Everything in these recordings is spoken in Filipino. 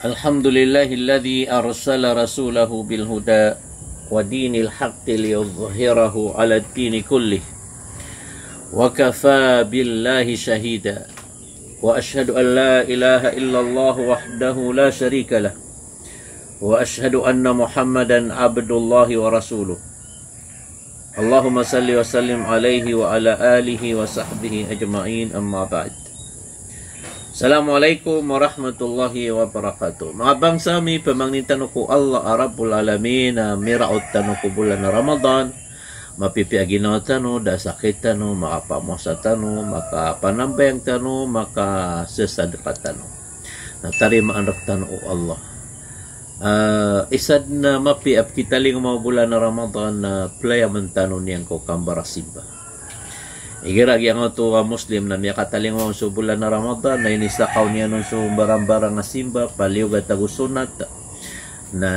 Alhamdulillahilladzi arsala rasulahu bil huda wa dinil haqqi liyudhhirahu 'ala ad-dini kullih wa kafaa billahi shahida wa ashhadu an la ilaha illallah wahdahu la syarika lah wa ashhadu anna Muhammadan abdullahi wa rasuluh. Allahumma salli wa sallim alaihi wa ala alihi wa sahbihi ajma'in, amma ba'd. Assalamualaikum warahmatullahi wabarakatuh. Mga bangsa, mi pamangnintan ko Allah Rabbul Alamin na miraot tano ko bulan na Ramadan, mapipiagin na tano, dasakit tano, makapamosa tano, makapanambayang tano, makasasadkat tano. Natari maanak tano o Allah. Isad na mapiap kita ling mga bulan na Ramadan na playaman tano niyang ko kambara simba. Igirag yang to Muslim na miya kataling mo sa bulan na Ramadan na inisakaw niya nun sa barang-barang na simba, paliw gatagusunat na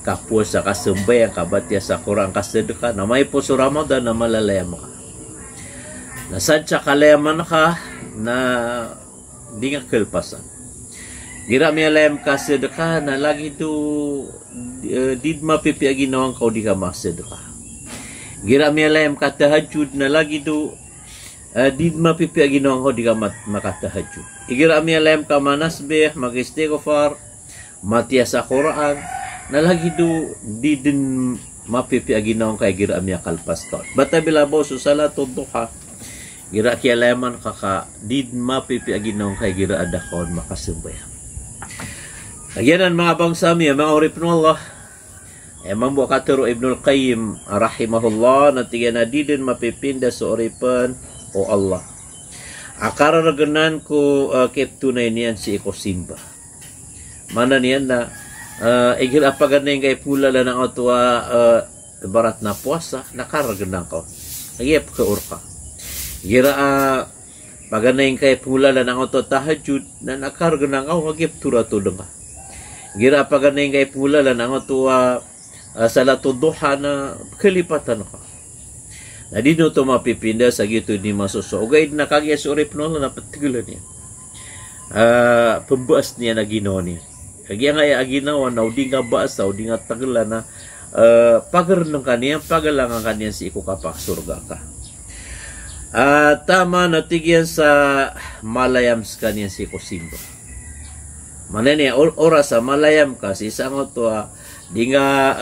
kapwa sa kasumbay ang kabatya sa kurang kasedeka na may po sa Ramadan na malalayam ka. Nasad sa kalayaman ka na di nga kelpasan. Gira miya layam kasedeka na lagi to di mapipiagin nawang kau di ka masedeka. Gira miya layam katahajud na lagi to di mapipiagin nawang kau di ka makatahajud. Igira miya layam ka manasbih, mag-istighfar, matiya sa Quran, na lagi to di din mapipiagin nawang kay gira miya kalpaston. Bata bilabaw sa salatod duha, gira kaya layaman kaka di mapipiagin nawang kay gira adakon makasumbaya. Lagyanan mga bangsa miya, mga urip ng Allah, emang buwa katero Ibnul Qayyim rahimahullah na tiga na di din mapipinda sa uripan o Allah. Akara na ganan ko tunay niyan si Iko Simba. Mana niyan na igil apagan na yung kay pula lang ang otuwa barat na puasa, nakaraganan ko. Nagyap ka urka. Gira pagan na yung kay pula lang ang otuwa tahajud na nakaraganan ko, nagyap tura-tudong ka. Gira pagan na yung kay pula lang ang otuwa salatul duha na kalipatan ka. Na di no to mapipinda sa gitu di masuso. Ugay na kagya sa urip no na patigulan niya. Pembaas niya na ginawa niya. Kagya nga ginawa na udi nga baas, udi nga tagala na pagar ng kaniya, pagalangan kaniya si iko kapak surga ka. Tama na tigyan sa malayam sa kaniya si iko Simba. Manene oras sa malayam ka si isang to di nga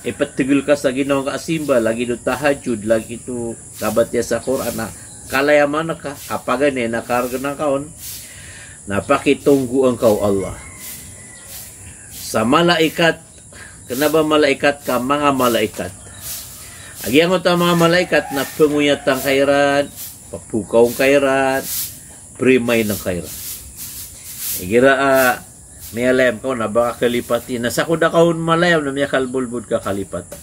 ipatigil ka sa ginawang kaasimba, lagi do tahajud, lagi to kabatya sa Quran na kalayaman na ka, apagan nakarga na kaon, napakitunggu ang kau Allah. Sa malaikat, kanaba malaikat ka, mga malaikat. Agyang mo ta mga malaikat na panguyat ang kairan, papukaw ang kairan, primay ng kairan. Igira may alayam ko na baka kalipati na sa kuda kaun malayam na may kalbulbud ka kalipatan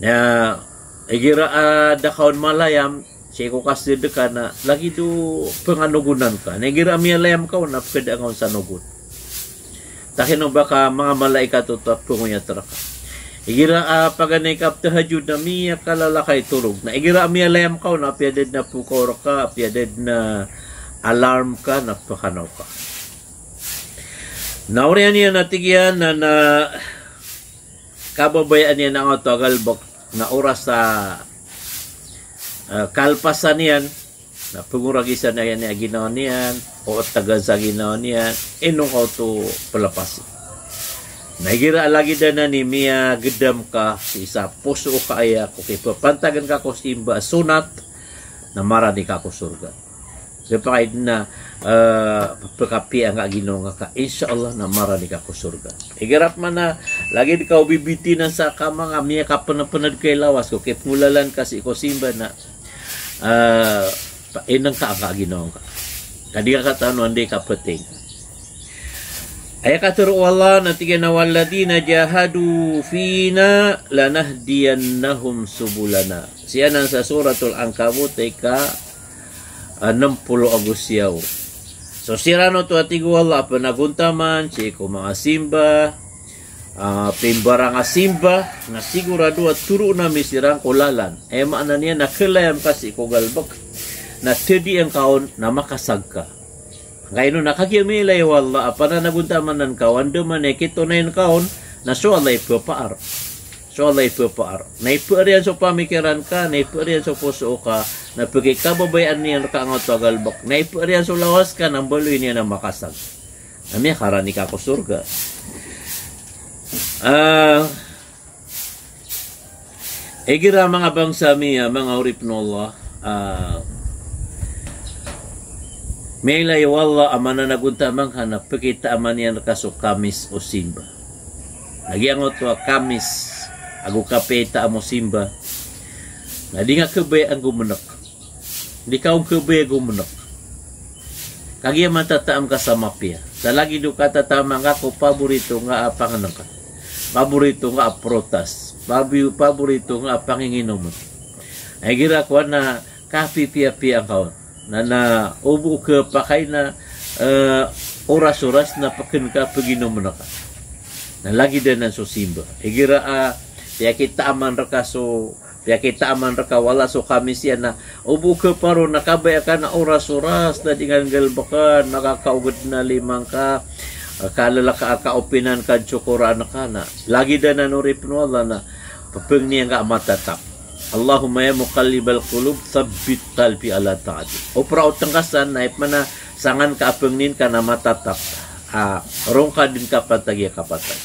na igira da kaun malayam siya ko kasi ka na lagi do panganugunan ka na igira may alayam ko na pwede ang sa nugun takin baka mga malaikat ito pungunya teraka igira paganay kap tahajud na miya kalalakay turog na igira may alayam ko na piyaded na pukor ka piyaded na alarm ka na pakanaw ka. Nauriyan niya natigyan na kababayaan niya na ang tagalbok na oras sa kalpasan niyan na panguragisan na yan niya ginawa niyan o taga sa ginawa niyan inong ko to palapasi. Nagira lagi na ni Mia gedam ka isa puso ka aya ko kay papantagan ka ko simba sunat na marani ka ko surga. Kapag na pagkapi ang ginawa ka, insyaAllah na marani ka ko surga. Igarap man na, lagi di ka ubibitinan sa kamang miya ka panapanad kay lawas ko, kaya mulalan kasi ko simba na inang ka ang ginawa ka. Kadi ka katanuan, di ka pating. Ay katuro Allah na tiga na waladina jahadu fina lanahdiyannahum subulana. Siya sa suratul Ankabut ay ka 60 Agusyaw. So sirano tu atigo Allah panaguntaman si ko mga simba pimbarang simba na sigurado at turo na misirang kulalan maana niya nakilayam kasi ko galbak na tedi ang kaon na makasagka ngayon nakakimilay wala apana naguntaman ng kawan duman kito na yung kaon na so Allah ipapaar na iparian so pamikiran ka na iparian so puso ka na pagkikababayan niya ka ang tagalbak na iparian so lawas ka nang baloy niya na makasag na miya karani ka ko surga Egira mga bangsa miya, mga urip no Allah, may lay wala amana naguntamang hanap, pakita aman yan kaso kamis o simba. Nagiangot to kamis, ago kapeta amo simba, na di nga kabay ang gumunak. Di ka ang kabay ang gumunak. Kagya matataam ka sa mapya. Sa lagi do katatamang ako, paborito nga apanganan ka. Paborito nga protas, paborito nga panginginom. Ay gira ko na kapi-piapi ang kaon. Na ubo ka pakay na oras-oras na pakin ka paginom na ka. Na lagi din ang susimba. Ay gira kita aman raka so kita aman raka wala so kami siya na ubo ka paro nakabaya ka na oras-oras na dingan galbakan nakakaugod na limang ka. Kalala ka kaupinan ka tsukuraan ka na. Lagi da na nurip no Allah na papeng niya nga matatap. Allahumma ya muqallibal qulub thabbit qalbi ala ta'ati. O prautang kasan na mana sangan ka apengnin ka na matatap. Rong ka din ka patagi kapatay.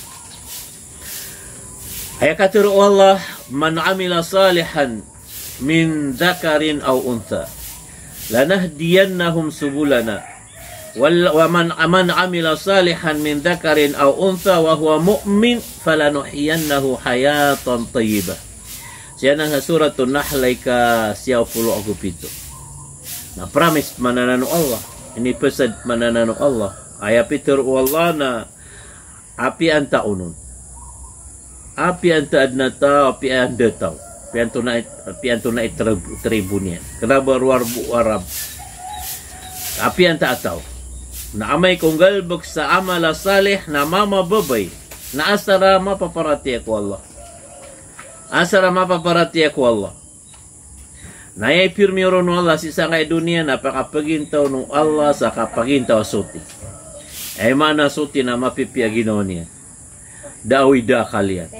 Ay katuro Allah man amila salihan min dzakarin aw untha lanahdiyannahum subulana. ومن عمل صالحا من ذكر أو أنثى وهو مؤمن فلنحيينه حياة طيبة. Siya sa suratul Nahl ka siya pulo ako pito. Na promise mananano Allah. Ini pesad mananano Allah. Aya pitur Allah na api anta unun. Api anta adna tao, api anda tao. Api anta na tribunyan. Kenapa luar bu Arab. Api anta atau. Na amay kong galbog sa amala salih na mama babay na asara mapaparati ako Allah. Asara mapaparati ako Allah. Na ay pirmiro no Allah si sangay dunia na pakapagintaw no Allah sa kapagintaw suti. Ay mana suti na mapipiagino niya. Dawi da kalian.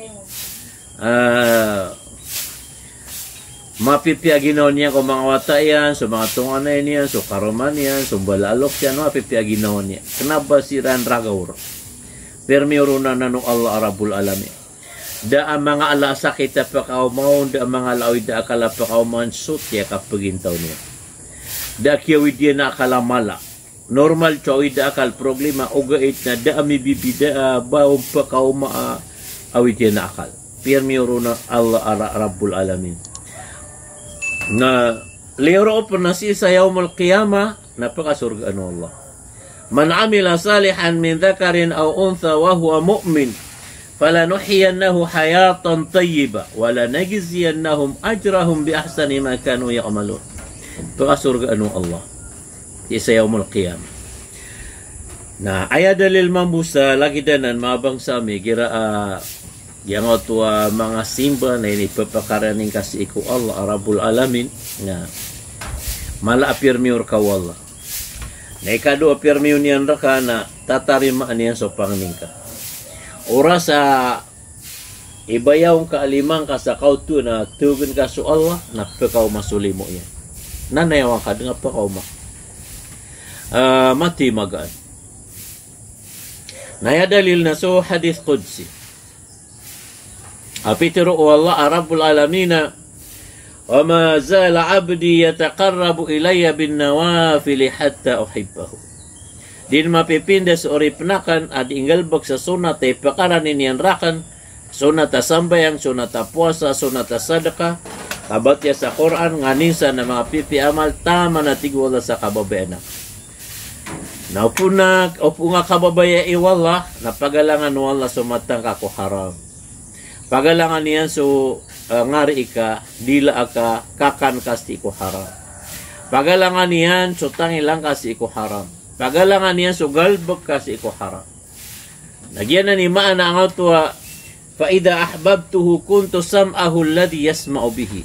Mapipiaginaw niya kung mga watayan, so mga tunganay niya, so karoman niya, so balalok siya, mapipiaginaw niya. Kenapa siran ragawur? Permiuro na nano Allah Rabbul Alamin. Da ang mga ala sakit na pakaumaw, da ang mga lawid da akala pakaumaw, sutya kapagintaw niya. Da kiyawid niya na akala mala. Normal chawid da akal problema, ugait na da amibibi da baong pakaumaw, awid niya na akal. Permiuro na Allah Rabbul Alamin. Na liro pa na si sa yaumul qiyamah napakasurga ano Allah. Man amila salihan min dhakarin aw untha wa huwa mu'min falanuhyiyannahu hayatan tayyiba wa lanajziyannahum ajrahum bi ahsani ma kanu ya'malun. Pakasurga ano Allah. Di sa yaumul qiyamah. Na aya dalil mambusa lagi danan mabang sami gira yang tua mga simba na ini pepakaraning kasi iku Allah Rabbul Alamin na mala apirmiur ka wala na ikado apirmiur niyan raka na tatarima niyan so pangningka ora sa ibayaw ka alimang ka sa kautu na tugun ka so Allah na pekaw masuli mo yan nanayawan ka nga pekaw mati magaan na dalil na so hadith qudsi Apitiro Allah Rabbul Alamina wa ma zala abdi yataqarrabu ilayya bin nawafil hatta uhibbahu. Din mapipindas ori penakan adi inggalbag sa sunat ay pakaran inian rakan sunat sambayang sunat puasa sunat sadaqah kabatya sa Quran nganisa na mga pipi amal tama na tigwala sa kababayan. Naupuna nga kababaya iwala napagalangan wala sumatang kako haram. Pagalangan niyan so ngari ika, dila aka, kakan kasti ko haram. Pagalangan niyan so tangilang kasi ko haram. Pagalangan niya sugal kasi iko haram. Nagyan na ni maana ang tuwa fa idza ahbabtuhu kuntu sam'ahu alladhi yasma'u bihi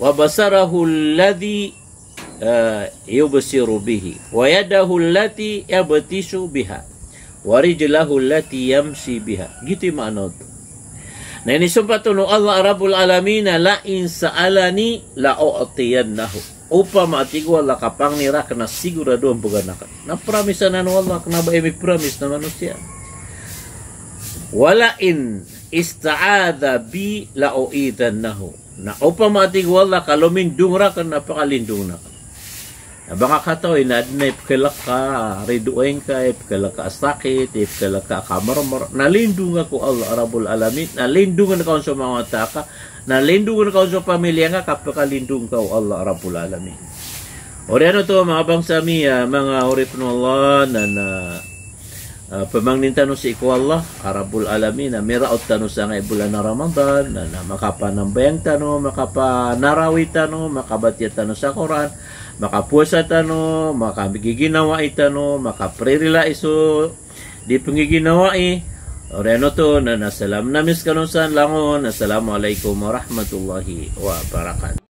wa basarahu alladhi yubsiru bihi wa yadahu allati yabtishu biha wa rijlahu allati yamshi biha. Gitu yung maana to. Na inisumpa to no Allah Rabbul Alamin na la in sa'alani la u'tiyannahu. Upa maatigwa la kapang nira kana sigurado ang buganakan. Na promise na no Allah kana ba may promise na manusia. Wala in ista'adha bi la u'idannahu. Na upa maatigwa la kalumin dungra kan napakalindung na. Baka kataw inadna ipkala ka ridueng ka ipkala ka sakit ipkala ka kamarmar nalindung ako Allah Rabbul Alamin nalindungan ka sa mga taka nalindungan ka sa pamilya nga kapakalindung ka Allah Rabbul Alamin. Ori ano to mga bangsa mi mga urip no Allah na pamangnin tanong si iko Allah Rabbul Alamin na miraot tanong sa ngay bulan na Ramadan na makapanambayang tanong makapanarawi tanong makabatyat tanong sa Quran makapuasa tano, makagiginawa itano, makaprerila iso, di pangiginawa Oreno to na nasalam namis kanon sa langon. Assalamualaikum warahmatullahi wabarakatuh.